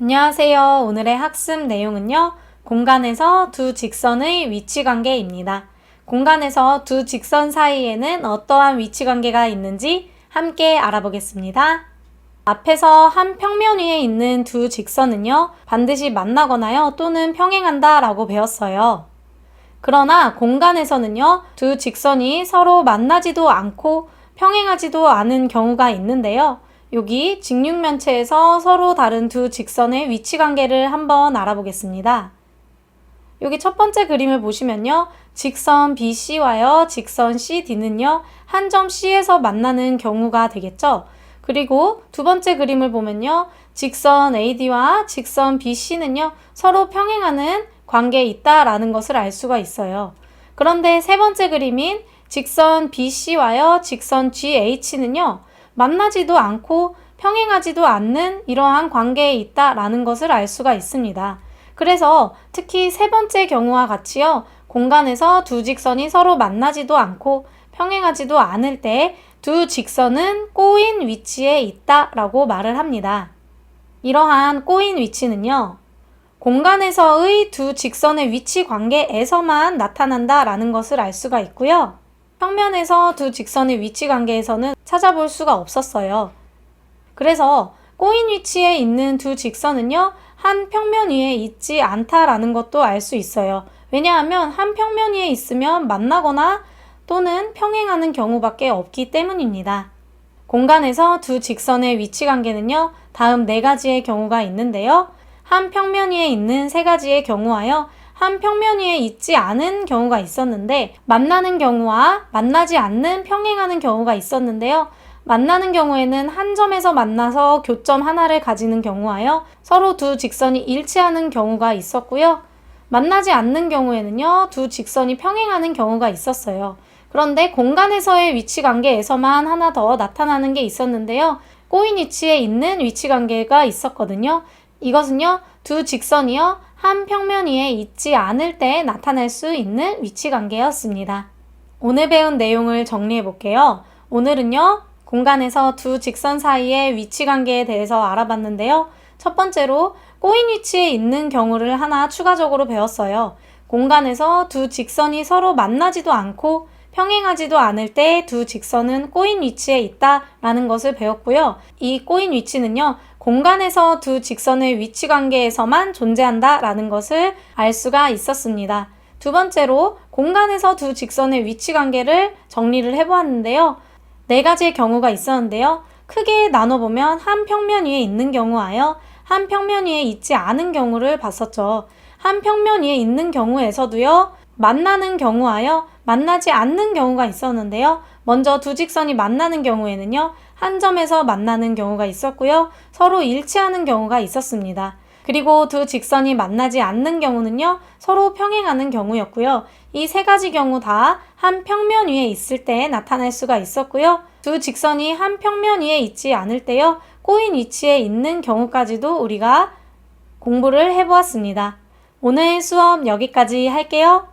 안녕하세요. 오늘의 학습 내용은요. 공간에서 두 직선의 위치관계입니다. 공간에서 두 직선 사이에는 어떠한 위치관계가 있는지 함께 알아보겠습니다. 앞에서 한 평면 위에 있는 두 직선은요. 반드시 만나거나요 또는 평행한다 라고 배웠어요. 그러나 공간에서는요. 두 직선이 서로 만나지도 않고 평행하지도 않은 경우가 있는데요. 여기 직육면체에서 서로 다른 두 직선의 위치관계를 한번 알아보겠습니다. 여기 첫 번째 그림을 보시면요. 직선 BC와요. 직선 CD는요. 한 점 C에서 만나는 경우가 되겠죠. 그리고 두 번째 그림을 보면요. 직선 AD와 직선 BC는요. 서로 평행하는 관계에 있다라는 것을 알 수가 있어요. 그런데 세 번째 그림인 직선 BC와요. 직선 GH는요. 만나지도 않고 평행하지도 않는 이러한 관계에 있다라는 것을 알 수가 있습니다. 그래서 특히 세 번째 경우와 같이요. 공간에서 두 직선이 서로 만나지도 않고 평행하지도 않을 때 두 직선은 꼬인 위치에 있다라고 말을 합니다. 이러한 꼬인 위치는요. 공간에서의 두 직선의 위치 관계에서만 나타난다라는 것을 알 수가 있고요. 평면에서 두 직선의 위치 관계에서는 찾아볼 수가 없었어요. 그래서 꼬인 위치에 있는 두 직선은요. 한 평면 위에 있지 않다라는 것도 알 수 있어요. 왜냐하면 한 평면 위에 있으면 만나거나 또는 평행하는 경우밖에 없기 때문입니다. 공간에서 두 직선의 위치 관계는요. 다음 네 가지의 경우가 있는데요. 한 평면 위에 있는 세 가지의 경우와요. 한 평면 위에 있지 않은 경우가 있었는데 만나는 경우와 만나지 않는 평행하는 경우가 있었는데요. 만나는 경우에는 한 점에서 만나서 교점 하나를 가지는 경우와요. 서로 두 직선이 일치하는 경우가 있었고요. 만나지 않는 경우에는요. 두 직선이 평행하는 경우가 있었어요. 그런데 공간에서의 위치관계에서만 하나 더 나타나는 게 있었는데요. 꼬인 위치에 있는 위치관계가 있었거든요. 이것은요. 두 직선이요. 한 평면 위에 있지 않을 때 나타날 수 있는 위치관계였습니다. 오늘 배운 내용을 정리해 볼게요. 오늘은요. 공간에서 두 직선 사이의 위치관계에 대해서 알아봤는데요. 첫 번째로 꼬인 위치에 있는 경우를 하나 추가적으로 배웠어요. 공간에서 두 직선이 서로 만나지도 않고 평행하지도 않을 때 두 직선은 꼬인 위치에 있다라는 것을 배웠고요. 이 꼬인 위치는요. 공간에서 두 직선의 위치관계에서만 존재한다라는 것을 알 수가 있었습니다. 두 번째로 공간에서 두 직선의 위치관계를 정리를 해보았는데요. 네 가지의 경우가 있었는데요. 크게 나눠보면 한 평면 위에 있는 경우와요. 한 평면 위에 있지 않은 경우를 봤었죠. 한 평면 위에 있는 경우에서도요. 만나는 경우와요. 만나지 않는 경우가 있었는데요. 먼저 두 직선이 만나는 경우에는요. 한 점에서 만나는 경우가 있었고요. 서로 일치하는 경우가 있었습니다. 그리고 두 직선이 만나지 않는 경우는요. 서로 평행하는 경우였고요. 이 세 가지 경우 다 한 평면 위에 있을 때 나타날 수가 있었고요. 두 직선이 한 평면 위에 있지 않을 때요. 꼬인 위치에 있는 경우까지도 우리가 공부를 해보았습니다. 오늘 수업 여기까지 할게요.